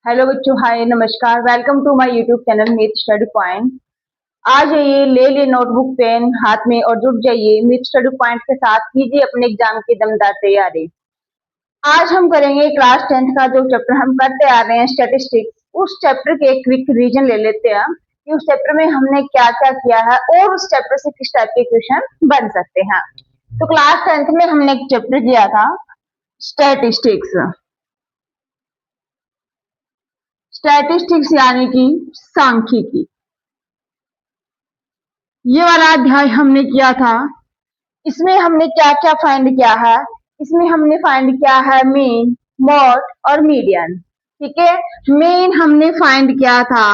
Hello बच्चों, hi, नमस्कार। Welcome to my YouTube channel myth study point. आ जाइए, ले लिए नोटबुक पेन हाथ में और जुट जाइए मिथ स्टडी पॉइंट के साथ। कीजिए अपने एग्जाम की दमदार तैयारी। आज हम करेंगे क्लास 10th का जो चैप्टर हम करते आ रहे हैं, स्टैटिस्टिक्स। उस चैप्टर के क्विक रिवीजन ले लेते हैं कि उस चैप्टर में हमने क्या क्या किया है और उस चैप्टर से किस टाइप के क्वेश्चन बन सकते हैं। तो क्लास 10th में हमने एक चैप्टर किया था, स्टैटिस्टिक्स। स्टैटिस्टिक्स यानी कि सांख्यिकी। ये वाला अध्याय हमने किया था। इसमें हमने क्या क्या फाइंड किया है? इसमें हमने फाइंड किया है मीन, मोड और मीडियन। ठीक है। मीन हमने फाइंड किया था,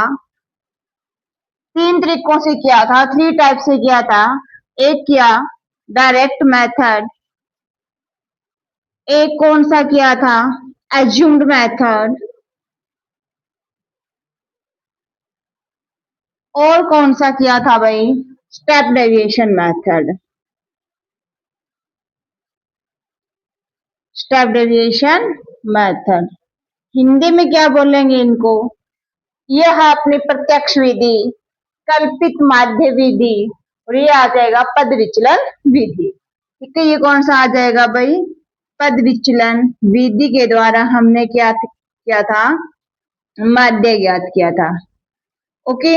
तीन तरीकों से किया था, थ्री टाइप से किया था। एक किया डायरेक्ट मेथड, एक कौन सा किया था, एज्यूम्ड मेथड, और कौन सा किया था भाई, step deviation method. Step deviation method Hindi में क्या बोलेंगे इनको? यह है अपनी प्रत्यक्ष विधि, कल्पित माध्य विधि, और ये आ जाएगा पद विचलन विधि। ठीक है, ये कौन सा आ जाएगा भाई? पद विचलन विधि के द्वारा हमने क्या किया था? माध्य ज्ञात किया था। ओके।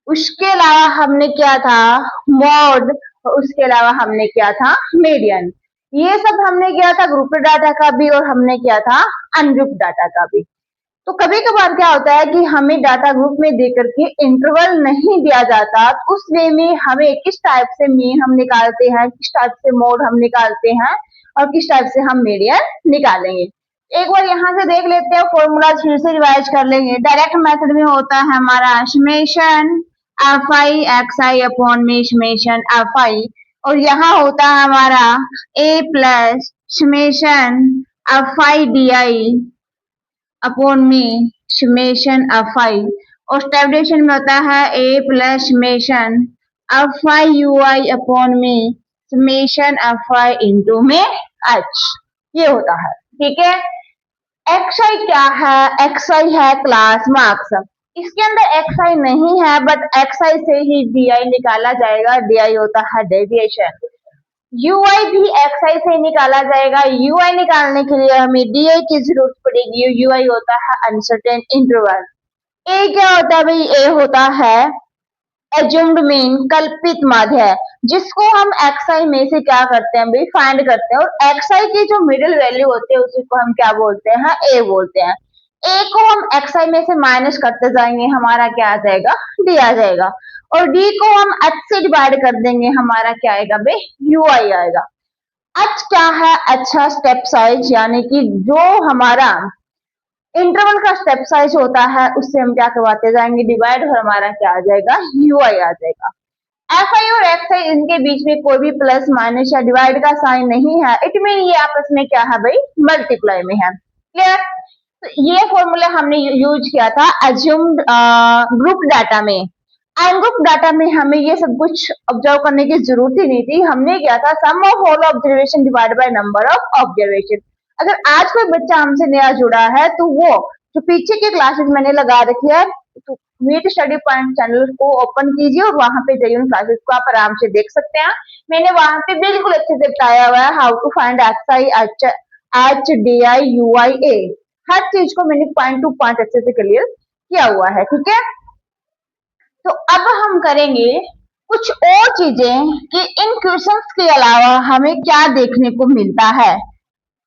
उसके अलावा हमने क्या था? मोड। उसके अलावा हमने क्या था? मीडियन। ये सब हमने किया था ग्रुप डाटा का भी, और हमने किया था अनग्रुप डाटा का भी। तो कभी कभार क्या होता है कि हमें डाटा ग्रुप में देकर के इंटरवल नहीं दिया जाता, तो उस वे में हमें किस टाइप से मीन हम निकालते हैं, किस टाइप से मोड हम निकालते हैं, और किस टाइप से हम मीडियन निकालेंगे। एक बार यहाँ से देख लेते हैं, फॉर्मूला फिर से रिवाइज कर लेंगे। डायरेक्ट मेथड में होता है हमारा summation f i x i upon में समेशन एफ आई, और यहाँ होता है हमारा a plus summation f i d i upon में समेशन एफ आई, और स्टेप डेविएशन में होता है a plus summation f i u i upon में समेशन एफ आई इंटू में एच। ये होता है। ठीक है। एक्स आई क्या है? एक्स आई है क्लास मार्क्स। इसके अंदर एक्स आई नहीं है, बट एक्स आई से ही डी आई निकाला जाएगा। डी आई होता है डेविएशन। यू आई भी एक्स आई से निकाला जाएगा। यू आई निकालने के लिए हमें डी आई की जरूरत पड़ेगी। यू आई होता है अनसर्टेन इंटरवल। ए क्या होता है भाई? ए होता है एज्यूम्ड मीन, कल्पित माध्य, जिसको हम एक्स आई में से क्या करते हैं भाई? फाइंड करते हैं। और एक्स आई की जो मिडिल वैल्यू होती है उसी को हम क्या बोलते हैं? ए बोलते हैं। ए को हम एक्स आई में से माइनस करते जाएंगे, हमारा क्या आ जाएगा? डी आ जाएगा। और डी को हम एच से डिवाइड कर देंगे, हमारा क्या आएगा भाई? यू आई आएगा। एच क्या है? अच्छा स्टेप साइज, यानी कि जो हमारा इंटरवल का स्टेप साइज होता है उससे हम क्या करवाते जाएंगे? डिवाइड, और हमारा क्या आ जाएगा? यू आई आ जाएगा। एफ आई और एक्स आई, इनके बीच में कोई भी प्लस माइनस या डिवाइड का साइन नहीं है। इट मीन ये आपस में क्या है भाई? मल्टीप्लाई में है। क्लियर? तो ये फॉर्मूला हमने यूज किया था एज्यूम्ड ग्रुप डाटा में। अनग्रुप डाटा में हमें ये सब कुछ ऑब्जर्व करने की जरूरत ही नहीं थी। हमने किया था sum of all observation divide by number of observation. अगर आज कोई बच्चा हमसे नया जुड़ा है तो वो जो पीछे की क्लासेस मैंने लगा रखी है, तो मीट स्टडी पॉइंट चैनल को ओपन कीजिए और वहां पे जाइए, उन क्लासेस को आप आराम से देख सकते हैं। मैंने वहां पे बिल्कुल अच्छे से बताया हुआ है how to find x i h d i u i a. हर चीज को मैंने पॉइंट टू पॉइंट अच्छे से क्लियर किया हुआ है। ठीक है। तो अब हम करेंगे कुछ और चीजें कि इन क्वेश्चंस के अलावा हमें क्या देखने को मिलता है।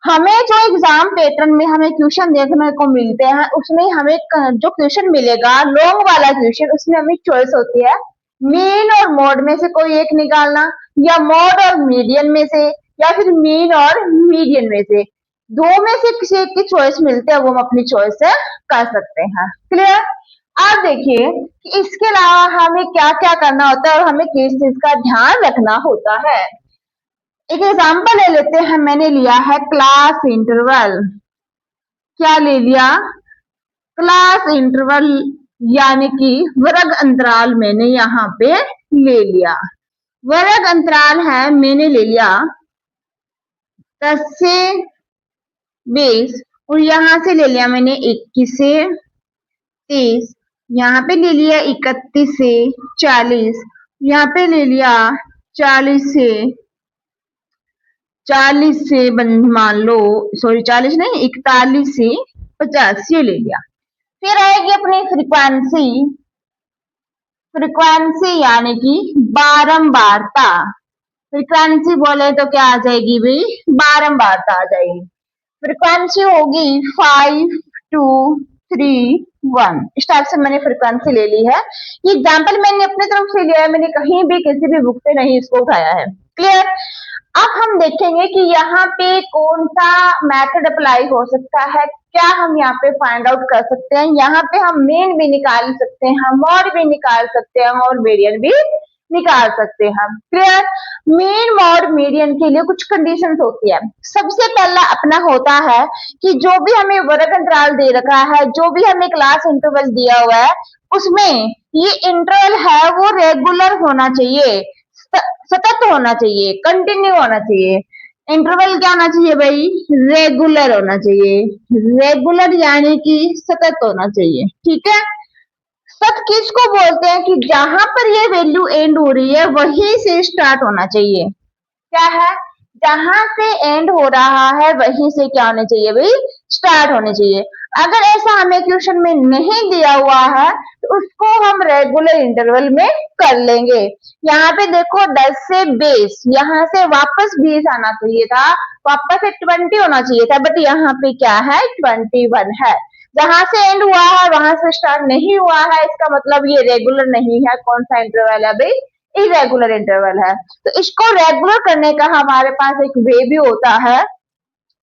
हमें जो एग्जाम पैटर्न में हमें क्वेश्चन देखने को मिलते हैं, उसमें हमें जो क्वेश्चन मिलेगा लॉन्ग वाला क्वेश्चन, उसमें हमें चॉइस होती है मीन और मोड में से कोई एक निकालना, या मोड और मीडियन में से, या फिर मीन और मीडियन में से। दो में से किसी एक की चॉइस मिलती है, वो हम अपनी चॉइस से कर सकते हैं। क्लियर? अब देखिए कि इसके अलावा हमें क्या क्या करना होता है और हमें किस चीज का ध्यान रखना होता है। एक एग्जांपल ले लेते हैं। मैंने लिया है क्लास इंटरवल। क्या ले लिया? क्लास इंटरवल, यानी कि वर्ग अंतराल मैंने यहाँ पे ले लिया। वर्ग अंतराल है, मैंने ले लिया 10 से 20, और यहाँ से ले लिया मैंने 21 से 30, यहाँ पे ले लिया 31 से 40, यहाँ पे ले लिया 40 से 40 से मान लो, सॉरी 40 नहीं 41 से 50 ये ले लिया। फिर आएगी अपनी फ्रीक्वेंसी, फ्रीक्वेंसी यानी कि बारंबारता। फ्रीक्वेंसी बोले तो क्या आ जाएगी भाई, बारंबारता आ जाएगी। फ्रीक्वेंसी होगी 5, 2, 3, 1। इस टाइप से मैंने फ्रीक्वेंसी ले ली है। ये एग्जाम्पल मैंने अपने तरफ से लिया है, मैंने कहीं भी किसी भी बुक से नहीं इसको उठाया है। क्लियर। अब हम देखेंगे कि यहाँ पे कौन सा मेथड अप्लाई हो सकता है, क्या हम यहाँ पे फाइंड आउट कर सकते हैं। यहाँ पे हम मीन भी निकाल सकते हैं, हम मॉड भी निकाल सकते हैं और मीडियन भी निकाल सकते हैं। क्लियर। मीन मॉड मीडियन के लिए कुछ कंडीशंस होती है। सबसे पहला अपना होता है कि जो भी हमें वर्ग अंतराल दे रखा है, जो भी हमें क्लास इंटरवल दिया हुआ है, उसमें ये इंटरवल है वो रेगुलर होना चाहिए, सतत होना चाहिए, कंटिन्यू होना चाहिए। इंटरवल क्या होना चाहिए भाई, रेगुलर होना चाहिए। रेगुलर यानी कि सतत होना चाहिए। ठीक है। सत किसको बोलते हैं कि जहां पर ये वैल्यू एंड हो रही है वहीं से स्टार्ट होना चाहिए। क्या है, जहां से एंड हो रहा है वहीं से क्या होना चाहिए भाई, स्टार्ट होने चाहिए। अगर ऐसा हमें क्वेश्चन में नहीं दिया हुआ है तो उसको हम रेगुलर इंटरवल में कर लेंगे। यहाँ पे देखो 10 से 20, यहाँ से वापस 20 आना चाहिए था, वापस से 20 होना चाहिए था, बट यहाँ पे क्या है 21 है। जहां से एंड हुआ है वहां से स्टार्ट नहीं हुआ है, इसका मतलब ये रेगुलर नहीं है। कौन सा इंटरवल है भाई, इरेगुलर इंटरवल है। तो इसको रेगुलर करने का हमारे पास एक वे भी होता है।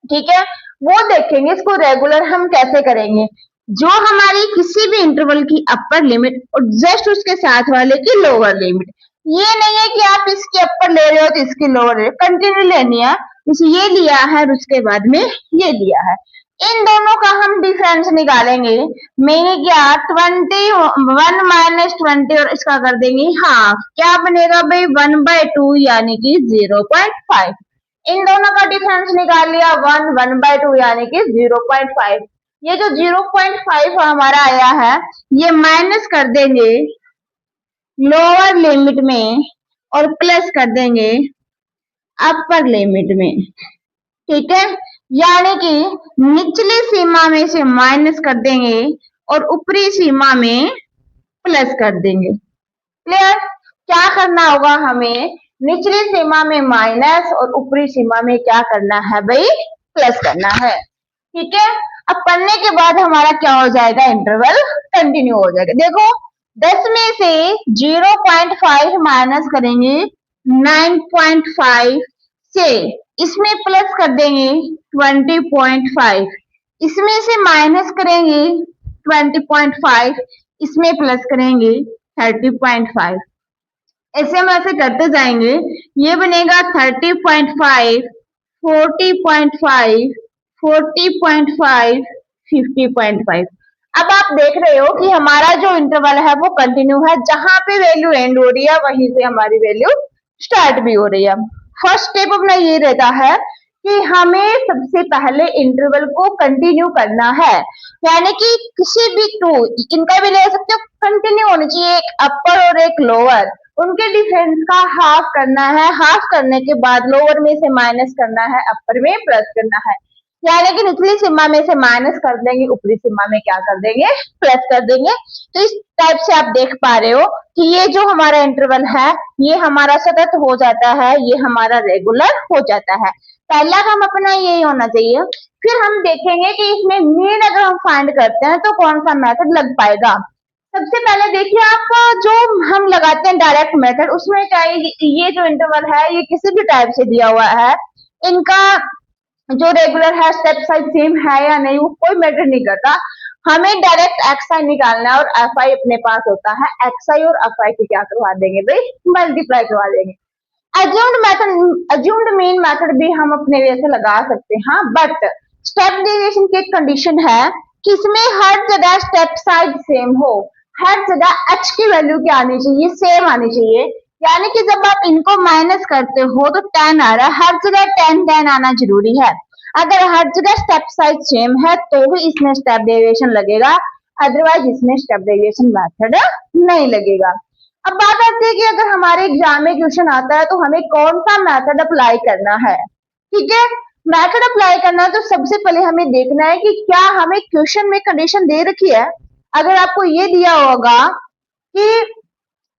ठीक है, वो देखेंगे इसको रेगुलर हम कैसे करेंगे। जो हमारी किसी भी इंटरवल की अपर लिमिट और जस्ट उसके साथ वाले की लोअर लिमिट, ये नहीं है कि आप इसके अपर ले रहे हो तो इसकी लोअर, कंटिन्यू लेनी है। जैसे ये लिया है और उसके बाद में ये लिया है, इन दोनों का हम डिफरेंस निकालेंगे। मैंने क्या 21 माइनस 20 और इसका कर देंगे हाफ, क्या बनेगा भाई 1/2 यानी कि 0.5। इन दोनों का डिफरेंस निकाल लिया 1/2 यानी कि 0.5। ये जो 0.5 हमारा आया है ये माइनस कर देंगे लोअर लिमिट में और प्लस कर देंगे अपर लिमिट में। ठीक है, यानी कि निचली सीमा में से माइनस कर देंगे और ऊपरी सीमा में प्लस कर देंगे। क्लियर। क्या करना होगा हमें, निचली सीमा में माइनस और ऊपरी सीमा में क्या करना है भाई, प्लस करना है। ठीक है, अब करने के बाद हमारा क्या हो जाएगा, इंटरवल कंटिन्यू हो जाएगा। देखो 10 में से 0.5 माइनस करेंगे 9.5 से, इसमें प्लस कर देंगे 20.5, इसमें से माइनस करेंगे 20.5, इसमें प्लस करेंगे 30.5। ऐसे हम ऐसे करते जाएंगे, ये बनेगा 30.5, 40.5, 40.5, 50.5। अब आप देख रहे हो कि हमारा जो इंटरवल है वो कंटिन्यू है, जहां पे वैल्यू एंड हो रही है वहीं से हमारी वैल्यू स्टार्ट भी हो रही है। फर्स्ट स्टेप अपना ये रहता है कि हमें सबसे पहले इंटरवल को कंटिन्यू करना है, यानी कि किसी भी टू, इनका भी ले सकते हो, कंटिन्यू होनी चाहिए, एक अपर और एक लोअर, उनके डिफरेंस का हाफ करना है। हाफ करने के बाद लोअर में से माइनस करना है, अपर में प्लस करना है, यानी कि निचली सीमा में से माइनस कर देंगे, ऊपरी सीमा में क्या कर देंगे, प्लस कर देंगे। तो इस टाइप से आप देख पा रहे हो कि ये जो हमारा इंटरवल है ये हमारा सतत हो जाता है, ये हमारा रेगुलर हो जाता है। पहला काम अपना यही होना चाहिए। फिर हम देखेंगे कि इसमें मीन अगर हम फाइंड करते हैं तो कौन सा मेथड लग पाएगा। सबसे पहले देखिए, आपका जो हम लगाते हैं डायरेक्ट मेथड, उसमें क्या ये जो इंटरवल है ये किसी भी टाइप से दिया हुआ है, इनका जो रेगुलर है स्टेप साइज सेम है या नहीं वो कोई मैटर नहीं करता। हमें डायरेक्ट एक्स आई निकालना है और एफ आई अपने पास होता है, एक्स आई और एफ आई की क्या करवा देंगे भाई, मल्टीप्लाई करवा देंगे। अज्यूम्ड मीन मेथड भी हम अपने वे से लगा सकते हैं, हाँ, बट स्टेप डेविएशन की एक कंडीशन है कि इसमें हर जगह स्टेप साइज सेम हो, हर जगह एच की वैल्यू क्या आनी चाहिए, सेम आनी चाहिए। यानी कि जब आप इनको माइनस करते हो तो 10 आ रहा है, हर जगह 10 10 आना जरूरी है। अगर हर जगह स्टेप साइज सेम है तो ही इसमें स्टेप डेविएशन लगेगा, अदरवाइज इसमें स्टेप डेविएशन मेथड नहीं लगेगा। अब बात आती है कि अगर हमारे एग्जाम में क्वेश्चन आता है तो हमें कौन सा मेथड अप्लाई करना है। ठीक है, मेथड अप्लाई करना है तो सबसे पहले हमें देखना है कि क्या हमें क्वेश्चन में कंडीशन दे रखी है। अगर आपको ये दिया होगा कि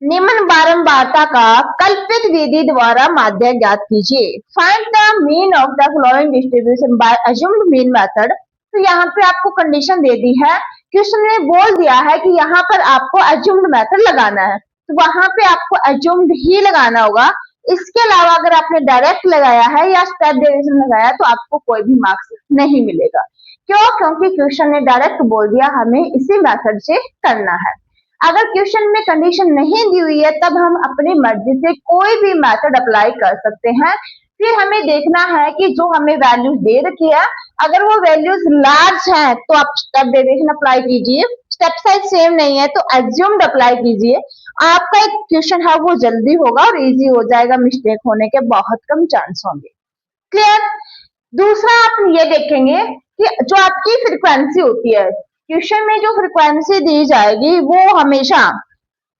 निम्न बारंबारता का कल्पित विधि द्वारा माध्य ज्ञात कीजिए, find the mean of the following distribution by assumed mean method, तो यहाँ पे आपको कंडीशन दे दी है, क्वेश्चन ने बोल दिया है कि यहाँ पर आपको अज्यूम्ड मेथड लगाना है, तो वहां पे आपको अज्यूम्ड ही लगाना होगा। इसके अलावा अगर आपने डायरेक्ट लगाया है या स्टेप डेविएशन लगाया तो आपको कोई भी मार्क्स नहीं मिलेगा। क्यों? क्योंकि क्वेश्चन ने डायरेक्ट बोल दिया हमें इसी मेथड से करना है। अगर क्वेश्चन में कंडीशन नहीं दी हुई है तब हम अपनी मर्जी से कोई भी मेथड अप्लाई कर सकते हैं। फिर हमें देखना है कि जो हमें वैल्यूज दे रखी है, अगर वो वैल्यूज लार्ज हैं तो आप स्टेप डेविएशन अप्लाई कीजिए, स्टेप साइज सेम नहीं है तो एज्यूम्ड अप्लाई कीजिए। आपका एक क्वेश्चन है वो जल्दी होगा और इजी हो जाएगा, मिस्टेक होने के बहुत कम चांस होंगे। क्लियर? दूसरा आप ये देखेंगे कि जो आपकी फ्रीक्वेंसी होती है, क्वेश्चन में जो फ्रीक्वेंसी दी जाएगी वो हमेशा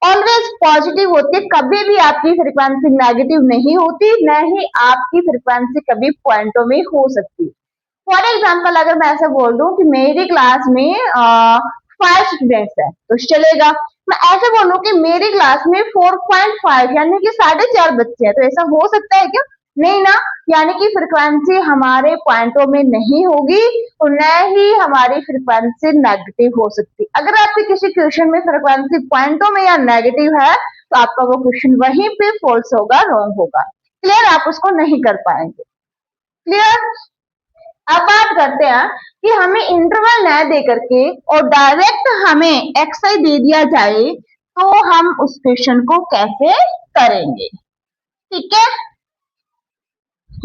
ऑलवेज पॉजिटिव होती है, कभी भी आपकी फ्रीक्वेंसी नेगेटिव नहीं होती, न ही आपकी फ्रीक्वेंसी कभी पॉइंटों में हो सकती। फॉर एग्जाम्पल अगर मैं ऐसा बोल दूं कि मेरी क्लास में 5 स्टूडेंट्स है तो चलेगा। मैं ऐसे बोलूं कि मेरी क्लास में 4.5 यानी कि 4.5 बच्चे हैं, तो ऐसा हो सकता है क्या? नहीं ना, यानी कि फ्रीक्वेंसी हमारे पॉइंटों में नहीं होगी और न ही हमारी फ्रीक्वेंसी नेगेटिव हो सकती। अगर आपके किसी क्वेश्चन में फ्रीक्वेंसी पॉइंटों में या नेगेटिव है तो आपका वो क्वेश्चन वहीं पे फॉल्स होगा, रॉन्ग होगा। क्लियर? आप उसको नहीं कर पाएंगे। क्लियर? अब बात करते हैं कि हमें इंटरवल न दे करके और डायरेक्ट हमें एक्स दे दिया जाए तो हम उस क्वेश्चन को कैसे करेंगे। ठीक है,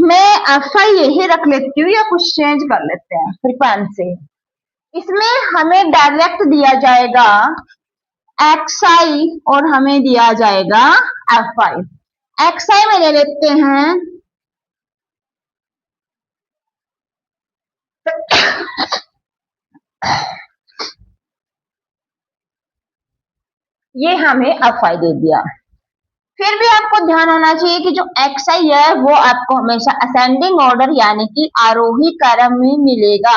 मैं एफ आई यही रख लेती हूँ या कुछ चेंज कर लेते हैं फ्रीक्वेंसी। इसमें हमें डायरेक्ट दिया जाएगा एक्स आई और हमें दिया जाएगा एफ आई। एक्स आई में ले लेते हैं ये हमें एफ आई दे दिया। फिर भी आपको ध्यान होना चाहिए कि जो एक्स आई है वो आपको हमेशा असेंडिंग ऑर्डर यानी कि आरोही क्रम में मिलेगा।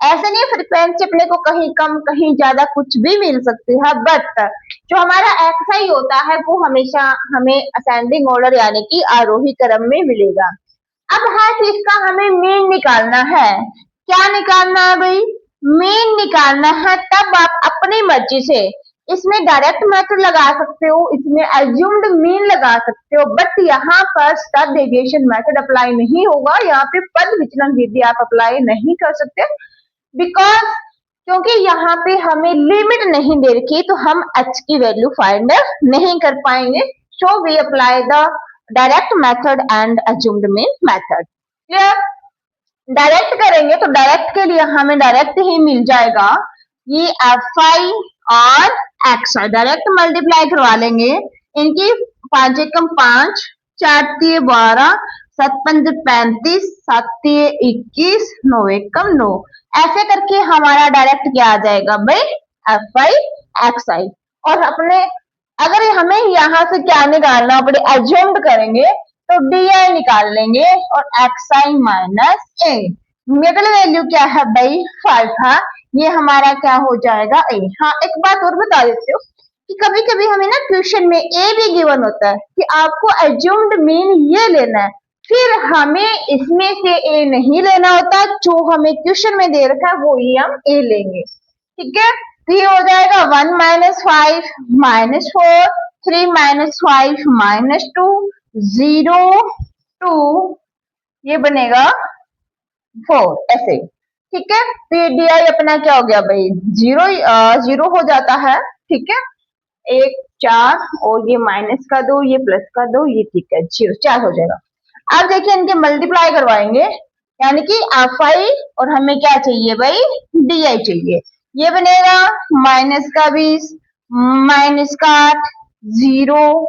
ऐसे नहीं फ्रीक्वेंसी अपने को कहीं कम कहीं ज्यादा कुछ भी मिल सकती है, बट जो हमारा एक्स आई होता है वो हमेशा हमें असेंडिंग ऑर्डर यानी कि आरोही क्रम में मिलेगा। अब हर चीज का हमें मीन निकालना है। क्या निकालना है भाई? मीन निकालना है। तब आप अपनी मर्जी से इसमें डायरेक्ट मेथड लगा सकते हो, इसमें अज्यूम्ड मीन लगा सकते हो, बट यहाँ पर स्टेप डेविएशन मेथड अप्लाई नहीं होगा। यहाँ पे पद विचलन विधि आप अप्लाई नहीं कर सकते बिकॉज क्योंकि यहाँ पे हमें लिमिट नहीं दे रखी तो हम h की वैल्यू फाइंड नहीं कर पाएंगे। So we apply the direct method and assumed mean method. Clear? Direct करेंगे तो डायरेक्ट के लिए हमें डायरेक्ट ही मिल जाएगा ये एफ आई और एक्स आई, डायरेक्ट मल्टीप्लाई करवा लेंगे इनकी। 5 एकम 5, 4 तिये 12, 7 पंजे 35, 7 तिये 21, 9 एकम 9, ऐसे करके हमारा डायरेक्ट क्या आ जाएगा भाई? एफ आई एक्स आई। और अपने अगर हमें यहाँ से क्या निकालना अपने एज्यूम्ड करेंगे तो डी आई निकाल लेंगे और एक्स आई माइनस ए। मिडिल वैल्यू क्या है भाई? 5 था, ये हमारा क्या हो जाएगा? ए। हाँ, एक बात और बता देती हूँ कि कभी कभी हमें ना क्वेश्चन में ए भी गिवन होता है कि आपको एज्यूम्ड मीन ये लेना है, फिर हमें इसमें से ए नहीं लेना होता, जो हमें क्वेश्चन में दे रखा है वो ही हम ए लेंगे। ठीक है, तो ये हो जाएगा 1 माइनस 5 माइनस 4, 3 माइनस 5 माइनस 2, 0 2, ये बनेगा 4 ऐसे। ठीक है, तो ये डी आई अपना क्या हो गया भाई? 0 हो जाता है। ठीक है, 1 4 और ये माइनस का 2, ये प्लस का 2, ये ठीक है 0 4 हो जाएगा। अब देखिए इनके मल्टीप्लाई करवाएंगे यानी कि एफ आई और हमें क्या चाहिए भाई? डी आई चाहिए। ये बनेगा माइनस का 20 माइनस का 8 0,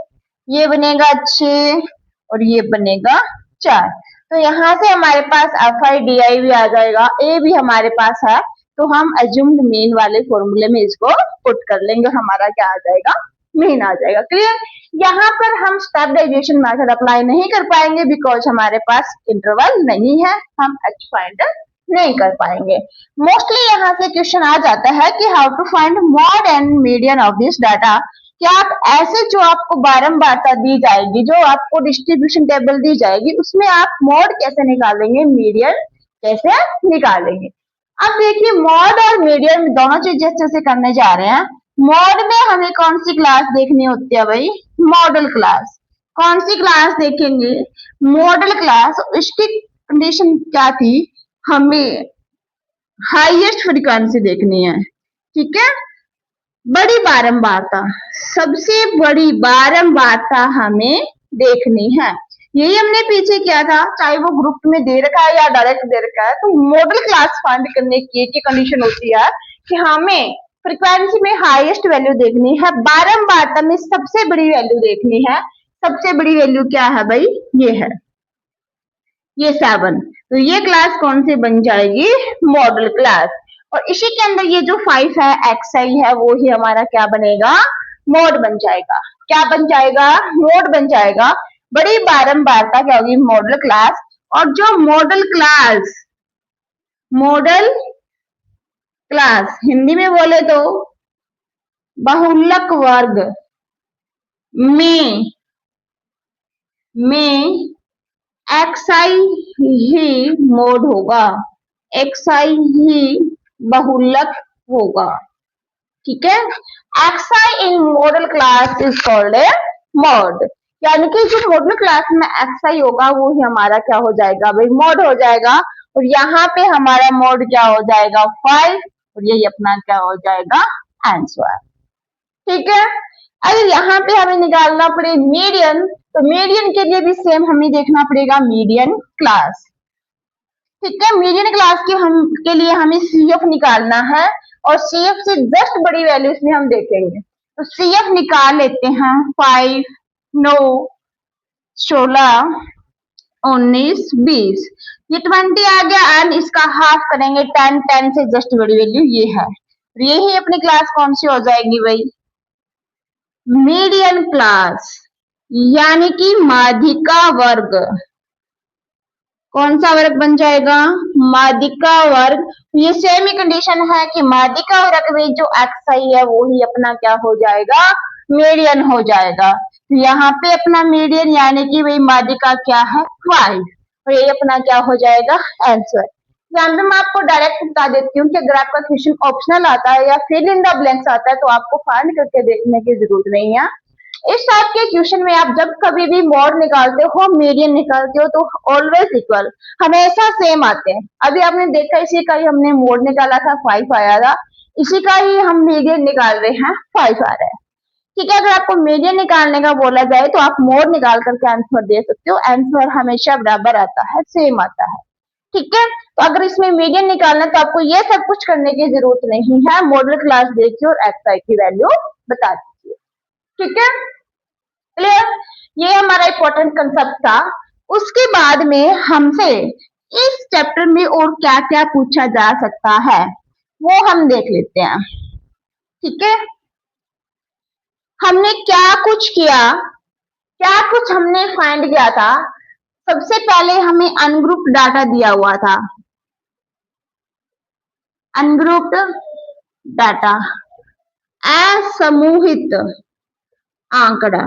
ये बनेगा 6 और ये बनेगा 4। तो यहाँ से हमारे पास एफ आई डी आई भी आ जाएगा, ए भी हमारे पास है, तो हम अज्यूम्ड मीन वाले फॉर्मूले में इसको पुट कर लेंगे और हमारा क्या आ जाएगा, मीन आ जाएगा। क्लियर। यहाँ पर हम स्टैंडर्डाइजेशन मेथड अप्लाई नहीं कर पाएंगे बिकॉज हमारे पास इंटरवल नहीं है, हम एच फाइंड नहीं कर पाएंगे। मोस्टली यहाँ से क्वेश्चन आ जाता है कि how to find mode and median of this data. क्या आप ऐसे जो आपको बारंबारता दी जाएगी, जो आपको डिस्ट्रीब्यूशन टेबल दी जाएगी, उसमें आप मॉड कैसे निकालेंगे, मीडियन कैसे निकालेंगे। अब देखिए मॉड और मीडियन दोनों चीज जैसे करने जा रहे हैं। मॉड में हमें कौन सी क्लास देखनी होती है भाई, मॉडल क्लास। कौन सी क्लास देखेंगे, मॉडल क्लास। इसकी कंडीशन क्या थी, हमें हाईएस्ट फ्रीक्वेंसी देखनी है, ठीक है, बड़ी बारंबारता, सबसे बड़ी बारंबारता हमें देखनी है। यही हमने पीछे किया था, चाहे वो ग्रुप में दे रखा है या डायरेक्ट दे रखा है। तो मॉडल क्लास फाइंड करने की कंडीशन होती है कि हमें फ्रीक्वेंसी में हाईएस्ट वैल्यू देखनी है, बारंबारता में सबसे बड़ी वैल्यू देखनी है। सबसे बड़ी वैल्यू क्या है भाई, ये है, ये 7। तो ये क्लास कौन सी बन जाएगी, मॉडल क्लास। और इसी के अंदर ये जो 5 है, एक्स आई है, वो ही हमारा क्या बनेगा, मोड बन जाएगा। क्या बन जाएगा, मोड बन जाएगा। बड़ी बारंबारता क्या होगी, मॉडल क्लास। और जो मॉडल क्लास हिंदी में बोले तो बहुलक वर्ग में एक्सआई ही मोड होगा, एक्सआई ही बहुलक होगा, ठीक है। XI in model class is called A mod, यानी कि जो मॉडल क्लास में एक्सआई होगा वो ही हमारा क्या हो जाएगा भाई, मॉड हो जाएगा। और यहाँ पे हमारा मॉड क्या हो जाएगा, 5, और यही अपना क्या हो जाएगा, आंसर, ठीक है। अगर यहाँ पे हमें निकालना पड़े मीडियन, तो मीडियन के लिए भी सेम हमें देखना पड़ेगा मीडियन क्लास, ठीक है। मीडियन क्लास के लिए हमें सी एफ निकालना है, और सी एफ से जस्ट बड़ी वैल्यू इसमें हम देखेंगे। तो सी एफ निकाल लेते हैं, 5, 9, 16, 19, 20, ये 20 आ गया, एंड इसका हाफ करेंगे 10, 10 से जस्ट बड़ी वैल्यू ये है। तो यही अपनी क्लास कौन सी हो जाएगी भाई, मीडियन क्लास, यानी कि माध्यिका वर्ग। कौन सा वर्ग बन जाएगा, माध्यिका वर्ग। ये सेम ही कंडीशन है कि माध्यिका वर्ग में जो एक्स आई है वो ही अपना क्या हो जाएगा, मीडियन हो जाएगा। तो यहाँ पे अपना मीडियन यानी कि भाई माध्यिका क्या है, 5, और ये अपना क्या हो जाएगा, आंसर। यहाँ पे मैं आपको डायरेक्ट बता देती हूँ कि अगर आपका क्वेश्चन ऑप्शनल आता है या फिल इन द ब्लैंक्स आता है तो आपको फाइंड करके देखने की जरूरत नहीं है। इस टाइप के क्वेश्चन में आप जब कभी भी मॉड निकालते हो, मीडियन निकालते हो, तो ऑलवेज इक्वल, हमेशा सेम आते हैं। अभी आपने देखा इसी का ही हमने मोड निकाला था, 5 आया था, इसी का ही हम मीडियन निकाल रहे हैं, 5 आ रहा है, ठीक है। अगर आपको मीडियन निकालने का बोला जाए तो आप मोड निकाल करके आंसर दे सकते हो, आंसर हमेशा बराबर आता है, सेम आता है, ठीक है। तो अगर इसमें मीडियन निकालना तो आपको ये सब कुछ करने की जरूरत नहीं है, मॉडल क्लास देखिए और एक्स आई की वैल्यू बता दीजिए, ठीक है, क्लियर। ये हमारा इंपॉर्टेंट कंसेप्ट था। उसके बाद में हमसे इस चैप्टर में और क्या क्या पूछा जा सकता है वो हम देख लेते हैं, ठीक है। हमने क्या कुछ किया, क्या कुछ हमने फाइंड किया था। सबसे पहले हमें अनग्रुप्ड डाटा दिया हुआ था, अनग्रुप्ड डाटा, असमूहित आंकड़ा,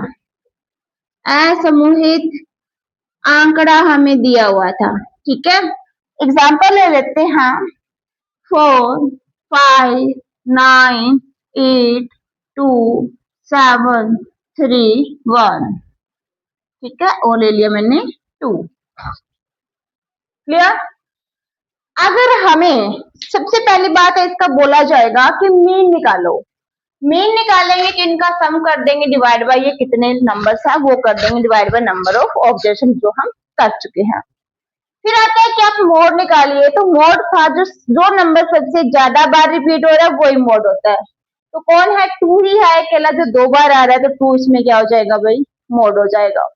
असमूहित आंकड़ा हमें दिया हुआ था, ठीक है। एग्जाम्पल ले लेते हैं, 4, 5, 9, 8, 2, 7, 3, 1, ठीक है, और ले लिया मैंने 2, क्लियर। अगर हमें सबसे पहली बात है इसका बोला जाएगा कि मीन निकालो, मीन निकालेंगे कि इनका सम कर देंगे डिवाइड बाय ये कितने नंबर्स है वो कर देंगे divide by number of observation जो हम कर चुके हैं। फिर आता है कि आप मोड निकालिए, तो मोड था जो नंबर सबसे ज्यादा बार रिपीट हो रहा है वही मोड होता है। तो कौन है, 2 ही है अकेला जो 2 बार आ रहा है, तो 2 इसमें क्या हो जाएगा भाई, मोड हो जाएगा।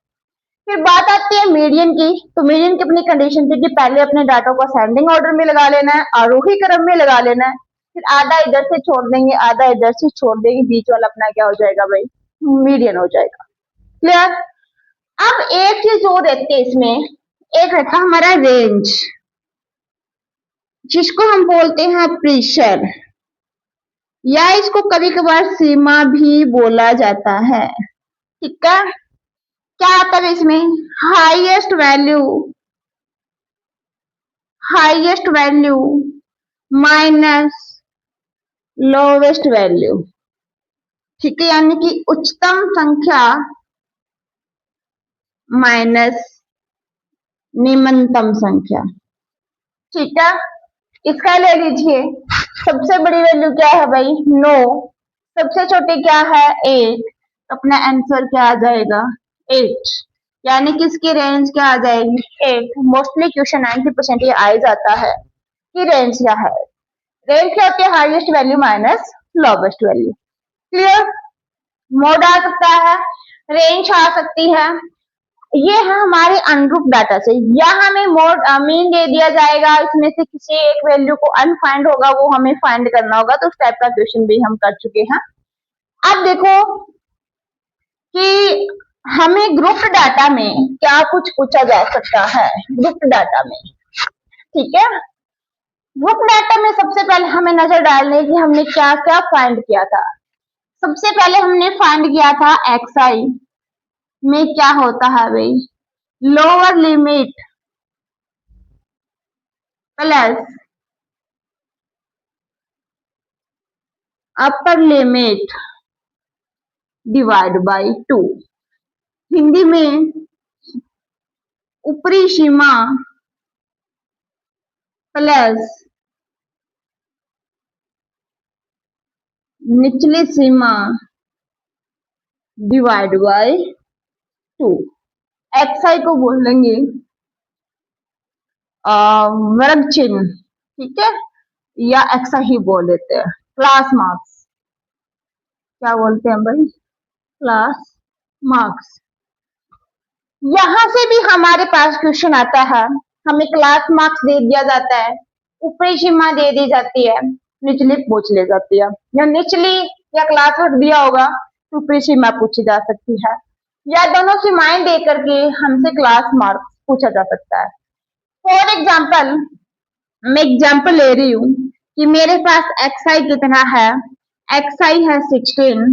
फिर बात आती है मीडियन की। तो मीडियन की अपनी कंडीशन थी कि पहले अपने डाटा को असेंडिंग ऑर्डर में लगा लेना है, आरोही क्रम में लगा लेना है, फिर आधा इधर से छोड़ देंगे, आधा इधर से छोड़ देंगे, बीच वाला अपना क्या हो जाएगा भाई, मीडियन हो जाएगा। क्लियर। अब एक चीज और रहती है इसमें, एक रहता है हमारा रेंज, जिसको हम बोलते हैं प्रेशर, या इसको कभी कभार सीमा भी बोला जाता है। ठीक है। क्या आता है इसमें, highest value minus lowest value. ठीक है, यानी कि उच्चतम संख्या माइनस निम्नतम संख्या। ठीक है, इसका ले लीजिए। सबसे बड़ी वैल्यू क्या है भाई, 9, सबसे छोटी क्या है 8, अपना आंसर क्या आ जाएगा 8, यानी कि इसकी रेंज क्या आ जाएगी 8। मोस्टली क्वेश्चन 90% ये आ ही जाता है कि रेंज क्या है। रेंज क्या होती है, highest value minus lowest value. Clear. Mode आ सकता है, रेंज आ सकती है, ये है हमारे अनुरूप डाटा से, या हमें मोड मीन दे दिया जाएगा, इसमें से किसी एक वैल्यू को अनफाइंड होगा, वो हमें फाइंड करना होगा। तो उस टाइप का क्वेश्चन भी हम कर चुके हैं। अब देखो कि हमें ग्रुप डाटा में क्या कुछ पूछा जा सकता है। ग्रुप डाटा में, ठीक है, ग्रुप डाटा में सबसे पहले हमें नजर डालने की हमने क्या क्या फाइंड किया था। सबसे पहले हमने फाइंड किया था एक्सआई में क्या होता है भाई, lower limit plus upper limit divide by 2। Hindi में ऊपरी सीमा प्लस निचली सीमा डिवाइड बाय 2। एक्सआई को बोलेंगे वर्ग चिन्ह, ठीक है, या एक्सआई ही बोल देते हैं। क्लास मार्क्स, क्या बोलते हैं भाई, क्लास मार्क्स। यहां से भी हमारे पास क्वेश्चन आता है, हमें क्लास मार्क्स दे दिया जाता है, ऊपरी सीमा दे दी जाती है, निचली पूछ ले जाती है, या निचली या क्लास वर्क दिया होगा तो ऊपरी सीमा पूछी जा सकती है, या दोनों सीमाएं दे करके हमसे क्लास मार्क्स पूछा जा सकता है। फॉर एग्जाम्पल, मैं एग्जाम्पल ले रही हूँ कि मेरे पास एक्सआई कितना है, एक्सआई है 16,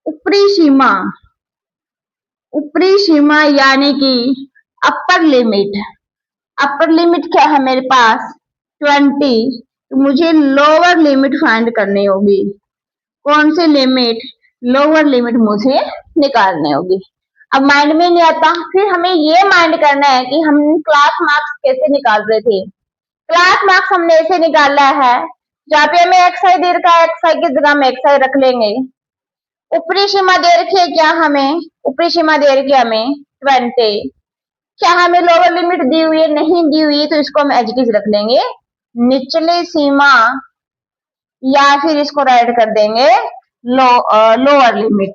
ऊपरी सीमा, ऊपरी सीमा यानी कि अपर लिमिट, अपर लिमिट क्या है मेरे पास 20, तो मुझे लोअर लिमिट फाइंड करनी होगी। कौन सी लिमिट, लोअर लिमिट मुझे निकालनी होगी। अब माइंड में नहीं आता, फिर हमें ये माइंड करना है कि हम क्लास मार्क्स कैसे निकाल रहे थे। क्लास मार्क्स हमने ऐसे निकाला है, जहाँ पे हमें एक्सआई दे रखा है, एक्सआई की जगह हम एक्सआई रख लेंगे। ऊपरी सीमा दे रखी है क्या हमें, ऊपरी सीमा दे रखी है हमें 20, क्या हमें लोअर लिमिट दी हुई है, नहीं दी हुई है, तो इसको हम एज इट इज रख देंगे निचली सीमा, या फिर इसको राइट कर देंगे लोअर लिमिट,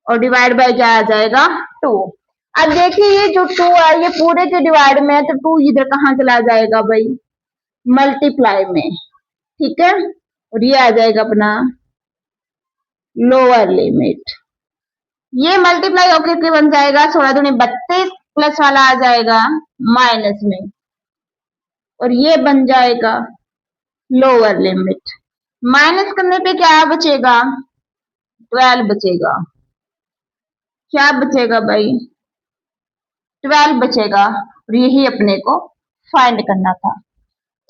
और डिवाइड बाय क्या आ जाएगा 2। अब देखिए ये जो 2 है ये पूरे के डिवाइड में है, तो 2 इधर कहाँ चला जाएगा भाई, मल्टीप्लाई में, ठीक है, और ये आ जाएगा अपना लोअर लिमिट। ये मल्टीप्लाई होकर के बन जाएगा 16 दूनी 32, प्लस वाला आ जाएगा माइनस में, और ये बन जाएगा लोअर लिमिट। माइनस करने पे क्या बचेगा 12 बचेगा, क्या बचेगा भाई 12 बचेगा, और यही अपने को फाइंड करना था।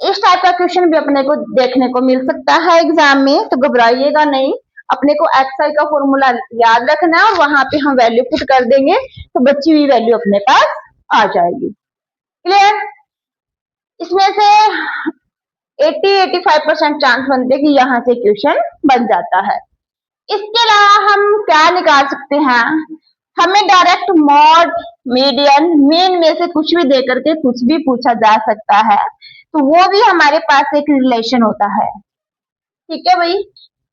इस टाइप का क्वेश्चन भी अपने को देखने को मिल सकता है एग्जाम में, तो घबराइएगा नहीं। अपने को एक्सआई का फॉर्मूला याद रखना है और वहां पे हम वैल्यू पुट कर देंगे तो बची हुई वैल्यू अपने पास आ जाएगी। क्लियर। इसमें से 80-85% चांस बनते हैं कि यहाँ से क्वेश्चन बन जाता है। इसके अलावा हम क्या निकाल सकते हैं, हमें डायरेक्ट मॉड, मीडियन, मीन में से कुछ भी दे करके कुछ भी पूछा जा सकता है, तो वो भी हमारे पास एक रिलेशन होता है। ठीक है भाई,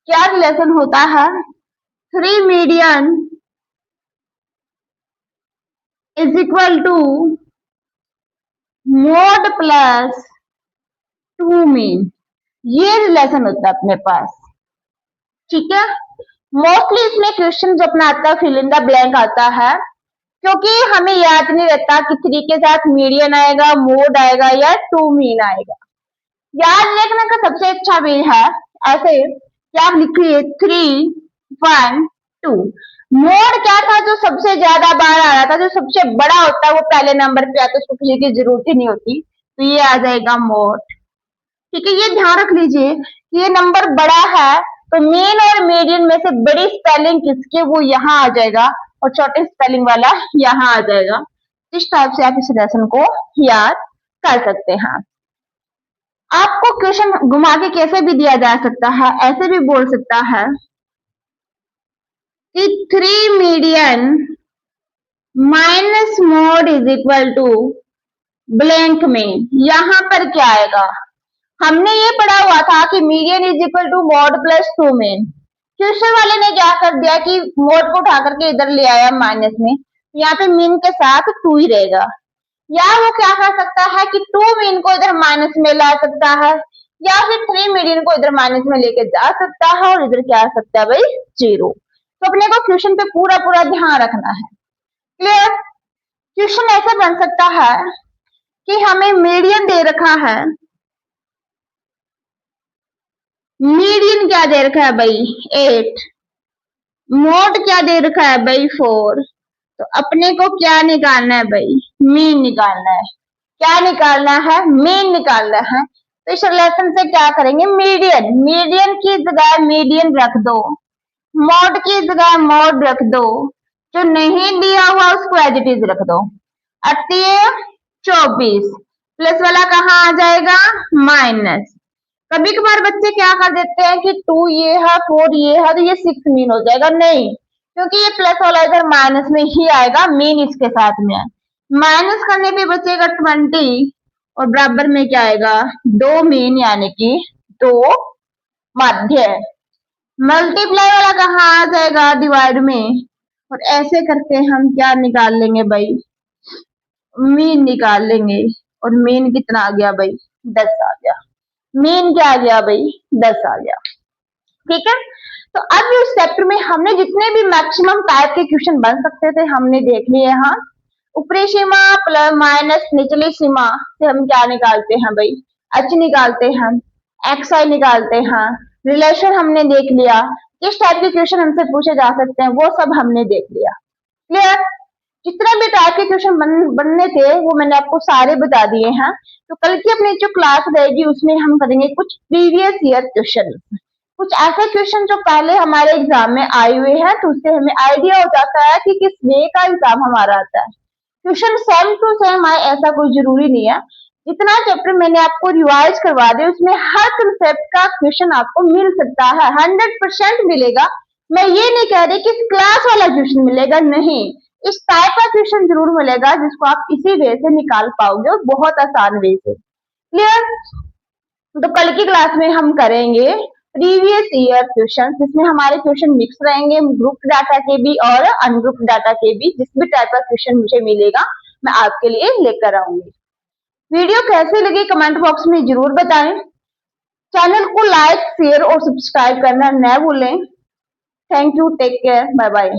क्या रिलेशन होता है, 3 median is equal to mode plus 2 mean. ये रिलेशन होता है अपने पास, ठीक है। मोस्टली इसमें क्वेश्चन जो अपना आता है फिल इन द ब्लैंक आता है, क्योंकि हमें याद नहीं रहता कि 3 के साथ मीडियन आएगा, मोड आएगा या 2 मीन आएगा। याद रखने का सबसे अच्छा वे है ऐसे कि आप लिखिए 3 1 2। मोड क्या था, जो सबसे ज्यादा बार आ रहा था, जो सबसे बड़ा होता है वो पहले नंबर पे आता है, उसको किसी की जरूरत ही नहीं होती, तो ये आ जाएगा मोड। ठीक है, ये ध्यान रख लीजिए कि ये नंबर बड़ा है तो मेन और मीडियन में से बड़ी स्पेलिंग किसकी वो यहाँ आ जाएगा और छोटे स्पेलिंग वाला यहाँ आ जाएगा। इस टाइप से आप इस लेसन को याद कर सकते हैं। आपको क्वेश्चन घुमा के कैसे भी दिया जा सकता है, ऐसे भी बोल सकता है कि 3 median minus mode is equal to blank में। यहां पर क्या आएगा, हमने ये पढ़ा हुआ था कि median is equal to mode plus 2 mean. Tuition वाले ने क्या कर दिया कि मोड को उठा करके इधर ले आया माइनस में, यहाँ पे मीन के साथ 2 ही रहेगा। या वो क्या कर सकता है कि 2 मीन को इधर माइनस में ला सकता है, या फिर 3 मीडियन को इधर माइनस में लेके जा सकता है और इधर क्या आ सकता है भाई 0। तो अपने को क्वेश्चन पे पूरा पूरा ध्यान रखना है। क्लियर। क्वेश्चन ऐसा बन सकता है कि हमें मीडियन दे रखा है, मीडियन क्या दे रखा है भाई 8, मोड क्या दे रखा है भाई 4। तो अपने को क्या निकालना है भाई, मीन निकालना है। क्या निकालना है, मीन निकालना है। तो इस रिलेशन से क्या करेंगे, मीडियन, मीडियन की जगह मीडियन रख दो, मोड की जगह मोड रख दो, जो नहीं दिया हुआ उसको एज इट इज रख दो। 38 24 प्लस वाला कहाँ आ जाएगा माइनस। कभी कभार बच्चे क्या कर देते हैं कि 2 ये है 4 ये है तो ये 6 मीन हो जाएगा, नहीं, क्योंकि ये प्लस वाला इधर माइनस में ही आएगा, मीन इसके साथ में है। माइनस करने पे बचेगा 20 और बराबर में क्या आएगा 2 मीन, यानी कि 2 माध्य। मल्टीप्लाई वाला कहाँ आ जाएगा डिवाइड में, और ऐसे करके हम क्या निकाल लेंगे भाई, मीन निकाल लेंगे। और मीन कितना आ गया भाई 10 आ गया। मीन क्या आ गया भाई 10 आ गया। ठीक है, तो अब इस चैप्टर में हमने जितने भी मैक्सिमम टाइप के क्वेश्चन बन सकते थे हमने देख लिए। यहाँ ऊपरी सीमा प्लस माइनस निचली सीमा से हम क्या निकालते हैं भाई, एच निकालते हैं, एक्स आई निकालते हैं, रिलेशन हमने देख लिया, किस टाइप के क्वेश्चन हमसे पूछे जा सकते हैं वो सब हमने देख लिया। क्लियर। जितने भी टाइप के क्वेश्चन बनने थे वो मैंने आपको सारे बता दिए हैं। तो कल की अपनी जो क्लास रहेगी उसमें हम करेंगे कुछ प्रीवियस ईयर क्वेश्चन, कुछ ऐसे क्वेश्चन जो पहले हमारे एग्जाम में आए हुए हैं, तो उससे हमें आइडिया हो जाता है कि किस वे का एग्जाम हमारा आता है। क्वेश्चन सेम टू सेम आए ऐसा कोई जरूरी नहीं है। जितना चैप्टर मैंने आपको रिवाइज करवा दिया उसमें हर कंसेप्ट का क्वेश्चन आपको मिल सकता है, 100% मिलेगा। मैं ये नहीं कह रही कि क्लास वाला क्वेश्चन मिलेगा, नहीं, इस टाइप का क्वेश्चन जरूर मिलेगा जिसको आप इसी वे से निकाल पाओगे और बहुत आसान वे से। क्लियर। तो कल की क्लास में हम करेंगे प्रीवियस ईयर क्वेश्चन, जिसमें हमारे क्वेश्चन मिक्स रहेंगे, ग्रुप डाटा के भी और अनग्रुप डाटा के भी। जिस भी टाइप का क्वेश्चन मुझे मिलेगा मैं आपके लिए लेकर आऊंगी। वीडियो कैसे लगी कमेंट बॉक्स में जरूर बताएं। चैनल को लाइक शेयर और सब्सक्राइब करना न भूलें। Thank you, take care, bye bye.